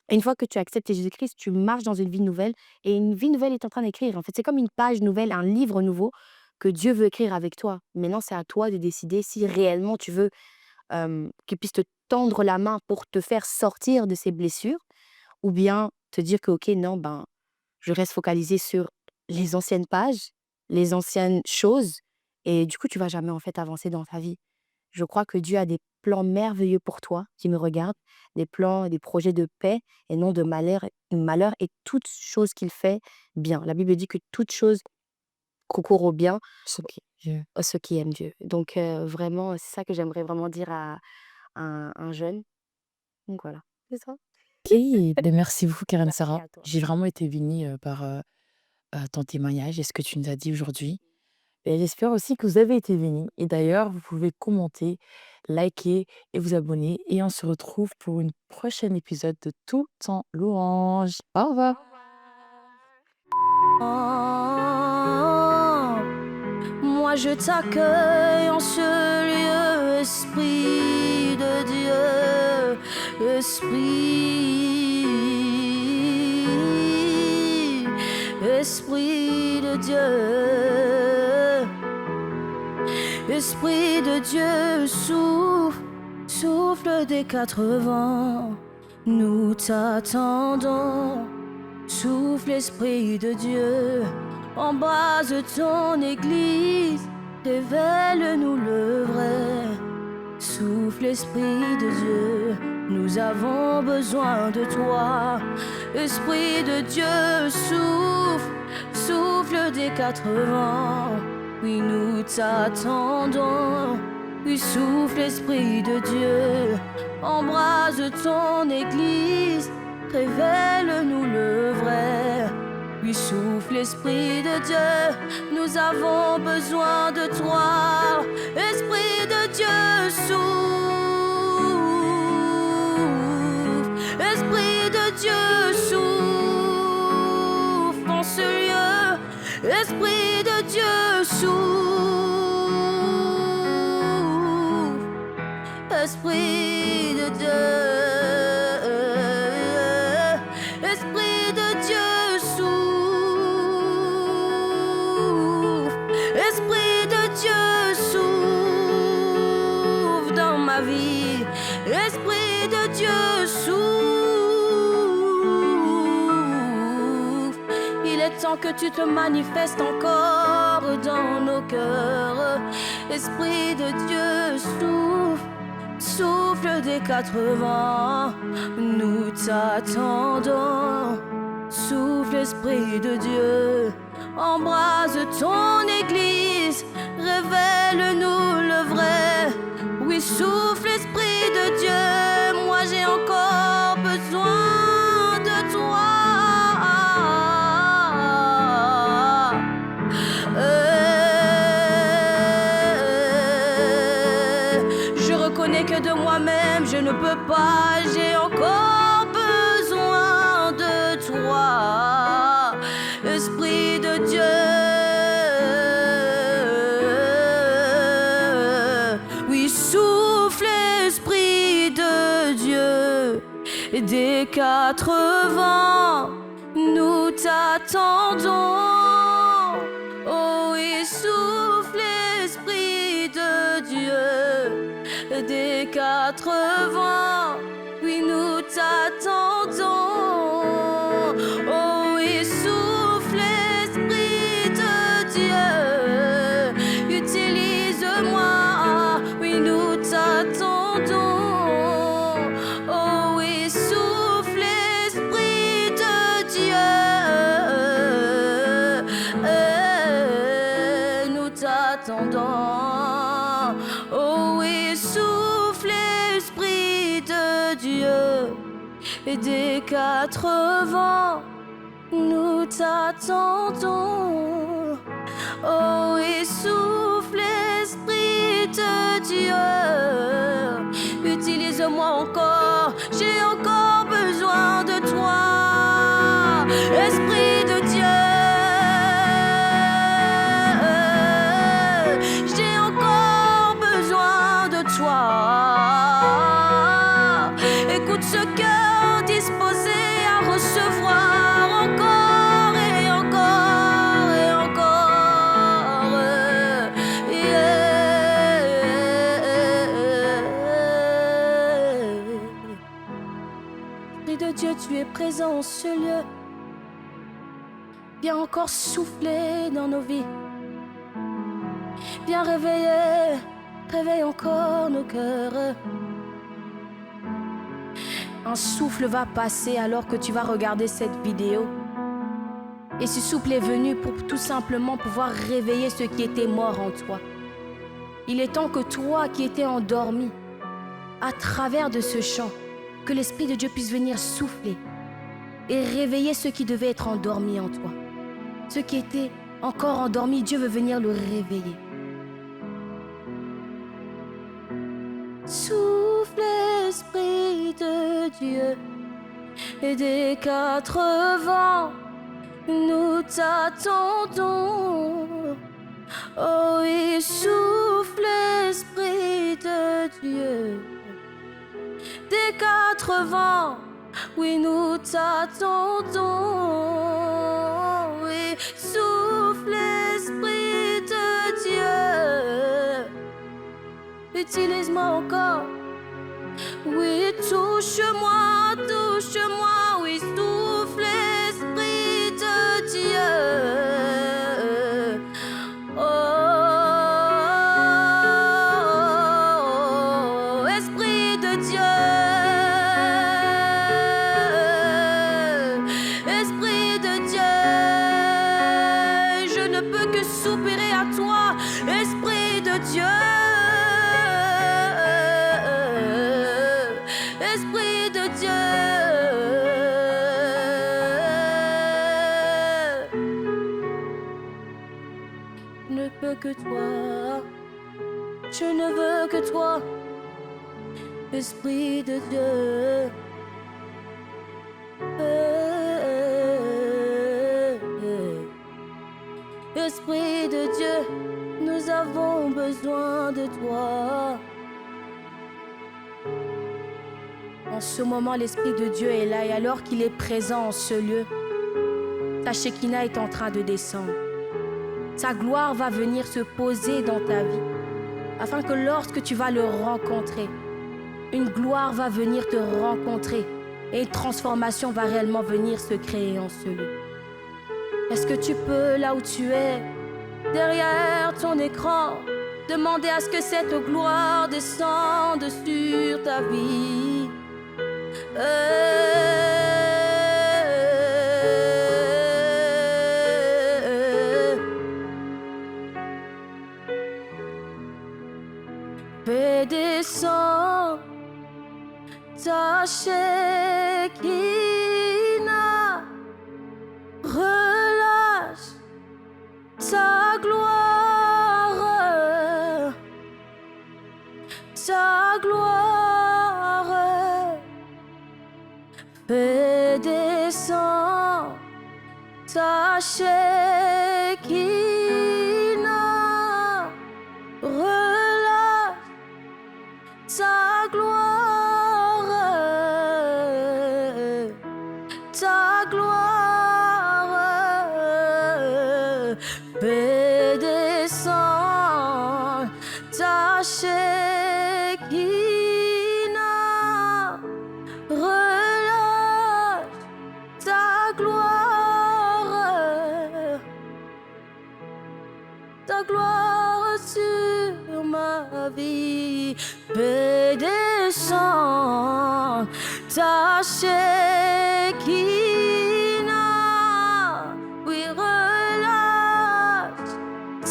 Et une fois que tu acceptes Jésus-Christ, tu marches dans une vie nouvelle et une vie nouvelle est en train d'écrire. En fait, c'est comme une page nouvelle, un livre nouveau que Dieu veut écrire avec toi. Maintenant, c'est à toi de décider si réellement tu veux, qu'il puisse te tendre la main pour te faire sortir de ces blessures ou bien te dire que: «OK, non, ben, je reste focalisée sur les anciennes pages, les anciennes choses» et du coup, tu vas jamais, en fait, avancer dans ta vie. Je crois que Dieu a des plans merveilleux pour toi qui me regardes, des plans, des projets de paix et non de malheur et toute chose qu'il fait bien. La Bible dit que toute chose concourt au bien Ce qui Dieu. à ceux qui aiment Dieu. Donc vraiment, c'est ça que j'aimerais vraiment dire à un jeune. Donc voilà, c'est ça. OK, beh, merci beaucoup Karen Merci Sarah. à toi. J'ai vraiment été bénie, par, ton témoignage et ce que tu nous as dit aujourd'hui. Et j'espère aussi que vous avez été bénis et d'ailleurs, vous pouvez commenter, liker et vous abonner et on se retrouve pour une prochaine épisode de Tout en louange. Au revoir. Moi je t'accueille en ce lieu, Esprit de Dieu, Esprit de Dieu, Esprit de Dieu, souffle des quatre vents, nous t'attendons, souffle Esprit de Dieu, embrase ton Église, révèle-nous le vrai. Souffle Esprit de Dieu, nous avons besoin de toi. Esprit de Dieu, souffle souffle des 4 vents, oui, nous t'attendons. Oui, souffle, Esprit de Dieu, embrase ton Église, révèle-nous le vrai. Oui, souffle, Esprit de Dieu, nous avons besoin de toi. Esprit de Dieu, souffle. Esprit de Dieu, souffle en ce lieu. Esprit de Dieu, souffle. Esprit de Dieu. Esprit de Dieu, souffle. Esprit de Dieu, souffle dans ma vie. Esprit de Dieu, souffle. Il est temps que tu te manifestes encore dans nos cœurs. Esprit de Dieu, souffle. Souffle des 4 vents, nous t'attendons. Souffle, Esprit de Dieu, embrase ton Église, révèle-nous le vrai. Oui, souffle, Esprit de Dieu, moi j'ai encore besoin de toi. Je reconnais que de moi-même je ne peux pas, j'ai encore besoin de toi, Esprit de Dieu. Oui, souffle, Esprit de Dieu, des 4 vents, nous t'attendons. Oh oui, souffle, Esprit de Dieu, des 4 vents, oui, nous t'attendons. Oh oui, souffle, Esprit de Dieu, utilise-moi, oui, nous t'attendons. Oh oui, souffle, Esprit de Dieu, nous t'attendons. Oh oui, souffle, Esprit de Dieu, et des 4 vents, nous t'attendons. Oh oui, souffle, Esprit de Dieu, utilise-moi encore, j'ai encore besoin de toi, Esprit de Dieu. J'ai encore besoin de toi. Écoute ce cœur disposé à recevoir encore et encore et encore. Esprit de Dieu, tu es présent en ce lieu. Viens encore souffler dans nos vies. Viens réveiller, réveille encore nos cœurs. Un souffle va passer alors que tu vas regarder cette vidéo. Et ce souffle est venu pour tout simplement pouvoir réveiller ce qui était mort en toi. Il est temps que toi qui étais endormi, à travers de ce chant, que l'Esprit de Dieu puisse venir souffler et réveiller ce qui devait être endormi en toi. Ce qui était encore endormi, Dieu veut venir le réveiller. Souffle, Esprit de Dieu, et des 4 vents, nous t'attendons. Oh oui, souffle, Esprit de Dieu, des 4 vents, oui, nous t'attendons. Oui, souffle, Esprit de Dieu, utilise-moi encore. Oui, touche-moi, touche-moi, oui, souffle, Esprit de Dieu. Oh, Esprit de Dieu, Esprit de Dieu, que toi, je ne veux que toi, Esprit de Dieu. Esprit de Dieu, nous avons besoin de toi. En ce moment, l'Esprit de Dieu est là et alors qu'il est présent en ce lieu, ta Shekinah est en train de descendre. Sa gloire va venir se poser dans ta vie, afin que lorsque tu vas le rencontrer, une gloire va venir te rencontrer et une transformation va réellement venir se créer en ce lieu. Est-ce que tu peux, là où tu es, derrière ton écran, demander à ce que cette gloire descende sur ta vie? Fais descendre ta Shekinah, relâche ta gloire, ta gloire. Fais descendre ta Shekinah, relâche ta gloire, ta gloire. Fais descendre ta Shekinah, relâche ta gloire sur ma vie. Fais descendre ta Shekinah, oui, relâche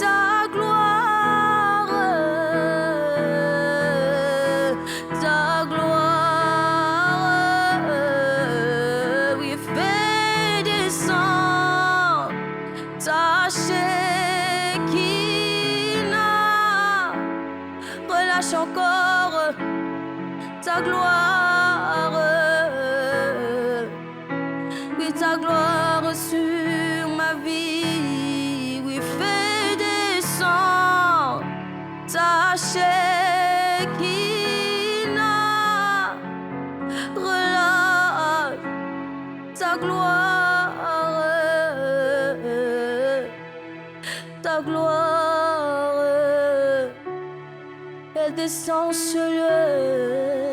ta gloire, ta gloire, oui, fais descendre ta Shekinah, relâche encore ta gloire, oui, ta gloire sur ma vie, oui, fais descendre ta Shekinah, relâche ta gloire, ta gloire, elle descend sur le,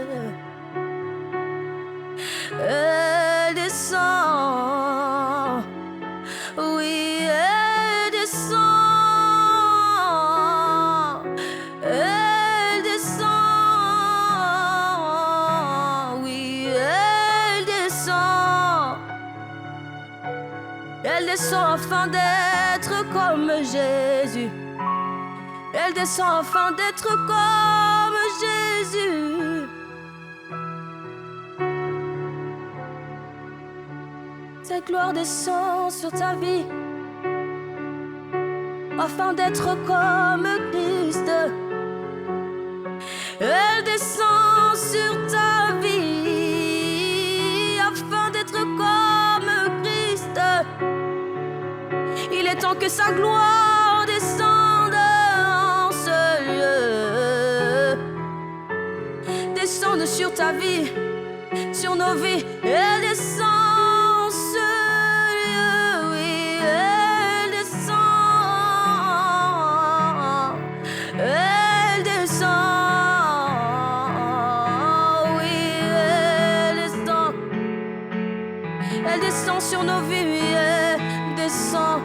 elle descend, oui, elle descend, elle descend, oui, elle descend. Elle descend afin d'être comme Jésus. Elle descend afin d'être comme Jésus. Cette gloire descend sur ta vie afin d'être comme Christ. Elle descend sur ta vie afin d'être comme Christ. Il est temps que sa gloire descende en ce lieu. Descende sur ta vie, sur nos vies. Elle descend en ce lieu, oui, elle descend. Elle descend, oui, elle descend. Elle descend sur nos vies, oui, elle descend.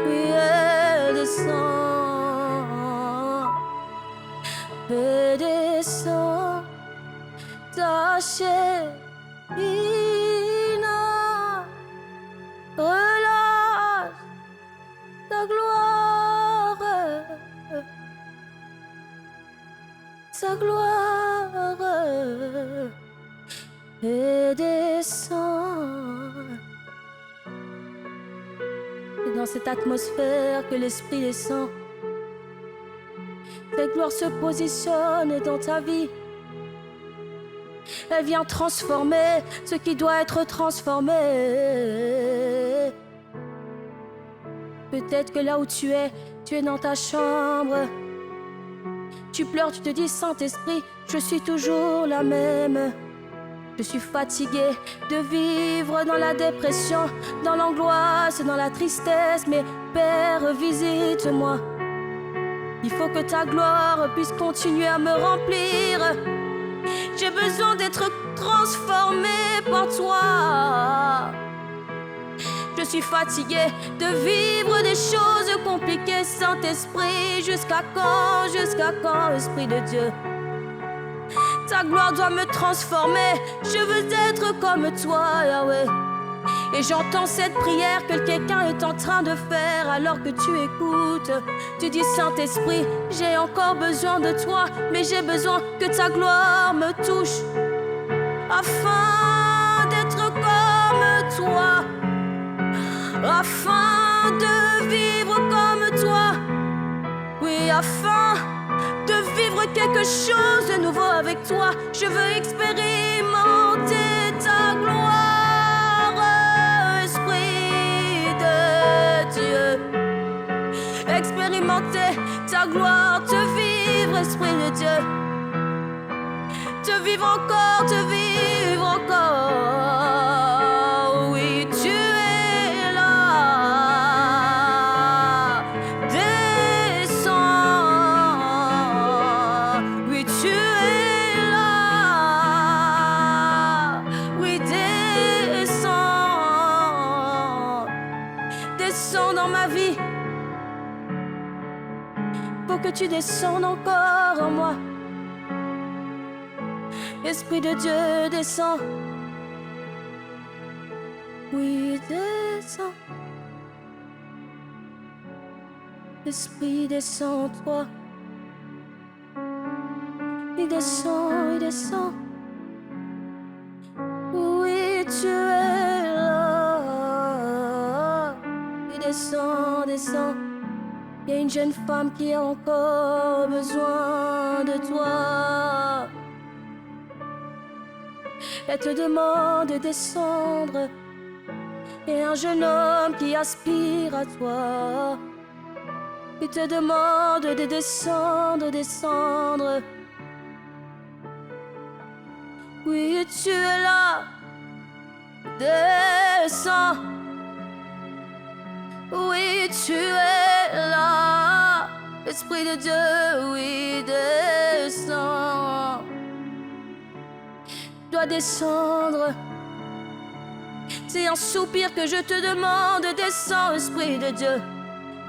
Oui, elle descend. Elle descend ta Shekinah, relâche ta gloire, ta gloire, et descend. dans cette atmosphère que l'Esprit descend. Cette gloire se positionne dans ta vie. Elle vient transformer ce qui doit être transformé. Peut-être que là où tu es dans ta chambre. Tu pleures, tu te dis, Saint-Esprit, je suis toujours la même. Je suis fatiguée de vivre dans la dépression, dans l'angoisse, dans la tristesse. Mais Père, visite-moi. Il faut que ta gloire puisse continuer à me remplir. J'ai besoin d'être transformée par toi. Je suis fatiguée de vivre des choses compliquées, Saint-Esprit. Jusqu'à quand, Esprit de Dieu? Ta gloire doit me transformer. Je veux être comme toi, Yahweh. Et j'entends cette prière que quelqu'un est en train de faire alors que tu écoutes. Tu dis, Saint-Esprit, j'ai encore besoin de toi, mais j'ai besoin que ta gloire me touche afin d'être comme toi, afin de vivre comme toi. Oui, afin de vivre quelque chose de nouveau avec toi. Je veux expérimenter ta gloire, Esprit de Dieu. Expérimenter ta gloire, te vivre, Esprit de Dieu. Te vivre encore, te vivre encore. Oui, tu es là. Descends. Oui, tu es là. Oui, descends. Descends dans ma vie. Faut que tu descendes encore en moi. Esprit de Dieu, descends. Oui, descends. Esprit, descends, toi. Il descend, il descend. Oui, tu es là. Il descend, descend. Il y a une jeune femme qui a encore besoin de toi. Elle te demande de descendre. Et un jeune homme qui aspire à toi. Il te demande de descendre, descendre. Oui, tu es là. Descends. Oui, tu es là. Esprit de Dieu, oui, descends. Dois descendre. C'est un soupir que je te demande, descends, Esprit de Dieu.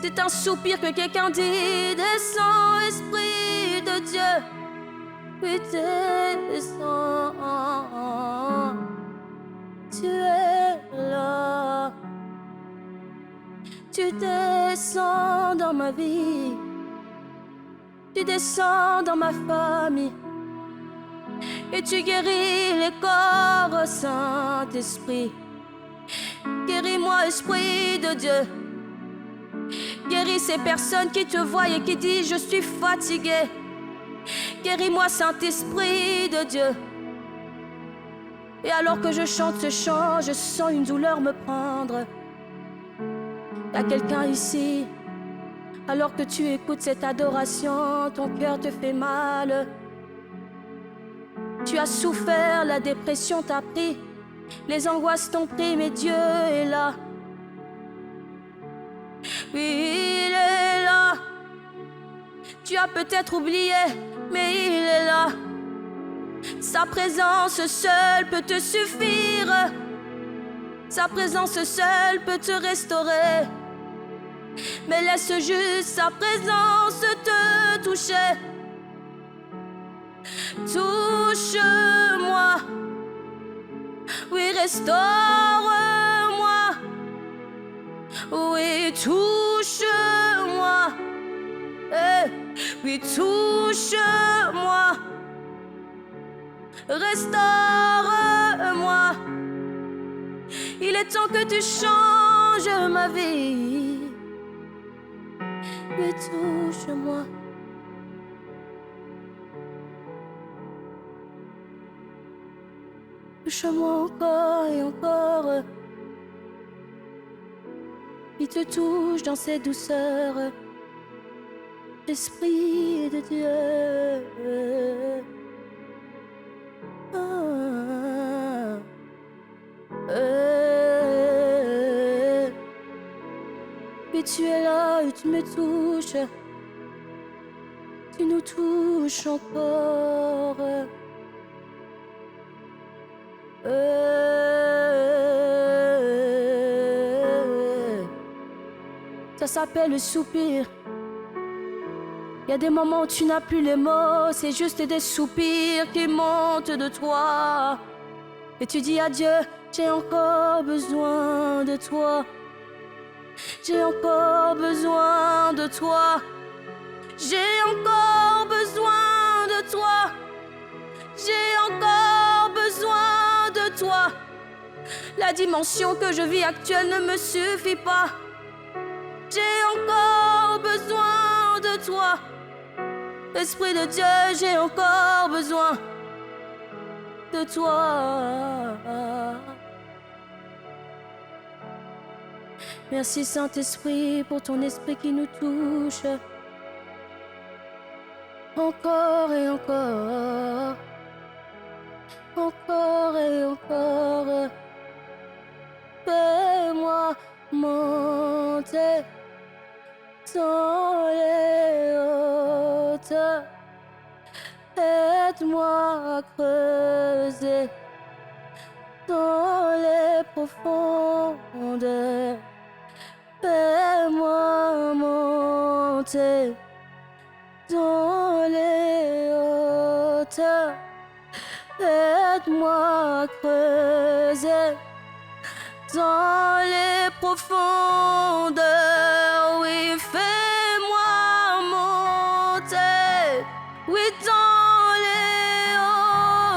C'est un soupir que quelqu'un dit, descends, Esprit de Dieu. Oui, descends. Tu es là. Tu descends dans ma vie. Tu descends dans ma famille. Et tu guéris les corps, Saint-Esprit. Guéris-moi, Esprit de Dieu. Guéris ces personnes qui te voient et qui disent, je suis fatigué. Guéris-moi, Saint-Esprit de Dieu. Et alors que je chante ce chant, je sens une douleur me prendre. Il y a quelqu'un ici, alors que tu écoutes cette adoration, ton cœur te fait mal. Tu as souffert, la dépression t'a pris, les angoisses t'ont pris, mais Dieu est là. Oui, il est là. Tu as peut-être oublié, mais il est là. Sa présence seule peut te suffire. Sa présence seule peut te restaurer. Mais laisse juste sa présence te toucher. Touche-moi. Oui, restaure-moi. Oui, touche-moi. Oui, touche-moi. Restaure-moi. Il est temps que tu changes ma vie. oui, touche-moi. Touche-moi encore et encore. Il te touche dans cette douceur, l'Esprit de Dieu. Ah, et tu es là et tu me touches, tu nous touches encore. Ça s'appelle le soupir. Il y a des moments où tu n'as plus les mots, c'est juste des soupirs qui montent de toi. Et tu dis à Dieu, j'ai encore besoin de toi. J'ai encore besoin de toi. J'ai encore besoin de toi. J'ai encore besoin de toi. La dimension que je vis actuelle ne me suffit pas. J'ai encore besoin de toi. Esprit de Dieu, j'ai encore besoin de toi. Merci Saint-Esprit pour ton esprit qui nous touche. Encore et encore. Encore et encore. Fais-moi monter dans les hauteurs. Aide-moi à creuser dans les profondeurs. Fais-moi monter dans les hauteurs. Aide-moi à creuser dans les profondeurs. Oui, fais-moi monter. Oui, dans les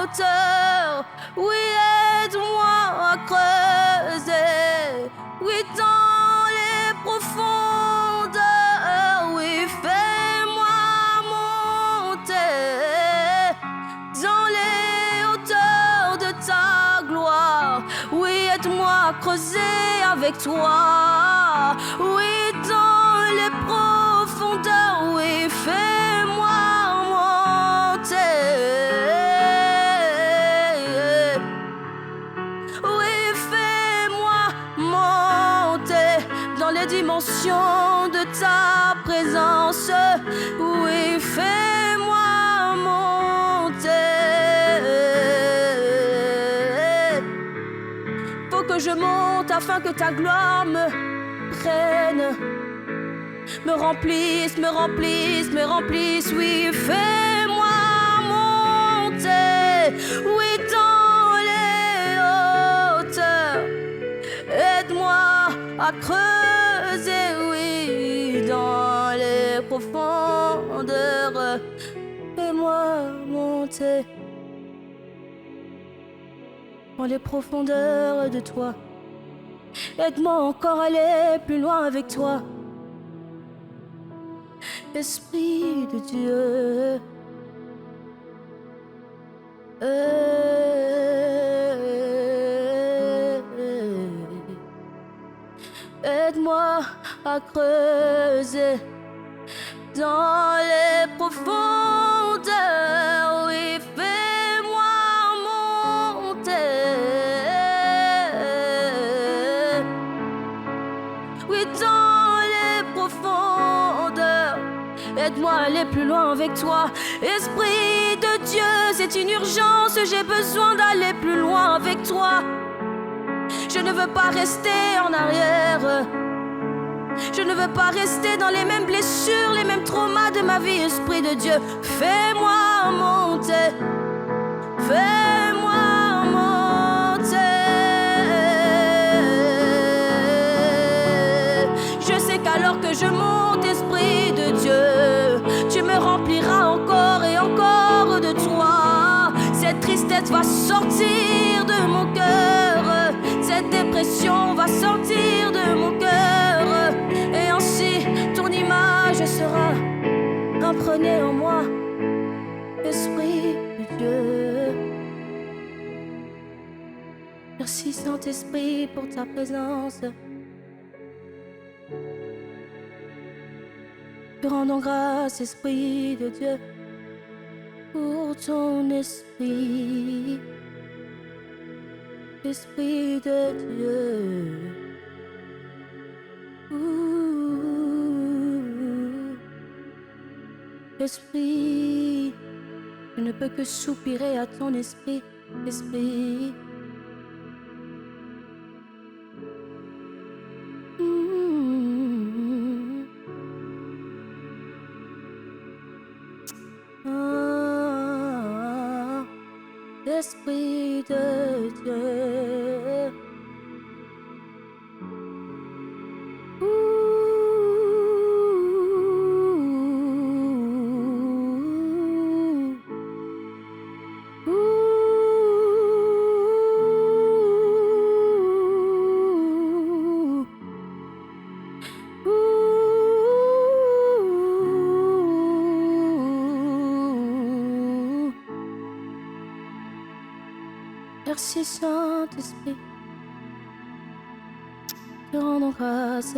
hauteurs. Oui, aide-moi à creuser. Oui, dans les profondeurs. Oui, fais-moi monter dans les hauteurs de ta gloire. Oui, aide-moi à creuser avec toi. Oui, dans les profondeurs. Oui, fais-moi monter. Oui, fais-moi monter dans les dimensions de ta présence. Oui, fais-moi monter. Faut que je monte afin que ta gloire me prenne, me remplisse, me remplisse, me remplisse. Oui, fais-moi monter. Oui, dans les hauteurs. Aide-moi à creuser, oui, dans les profondeurs. Fais-moi monter dans les profondeurs de toi. Aide-moi encore à aller plus loin avec toi. Esprit de Dieu. Aide-moi à creuser dans les profondeurs. Oui, fais-moi monter. Oui, dans les profondeurs. Aide-moi à aller plus loin avec toi. Esprit de Dieu, c'est une urgence. J'ai besoin d'aller plus loin avec toi. Je ne veux pas rester en arrière. Je ne veux pas rester dans les mêmes blessures, les mêmes traumas de ma vie. Esprit de Dieu, fais-moi monter. Fais-moi monter. Je sais qu'alors que je monte, Esprit de Dieu, tu me rempliras encore et encore de toi. Cette tristesse va sortir de mon cœur. Cette dépression va sortir de mon cœur. Et ainsi ton image Apprenez en moi, Esprit de Dieu. Merci Saint-Esprit pour ta présence. Te rendons grâce, Esprit de Dieu, pour ton esprit. Esprit de Dieu. Ouh. Esprit, je ne peux que soupirer à ton esprit, esprit. Ah, Esprit de Dieu. Merci Saint-Esprit, te rendons grâce.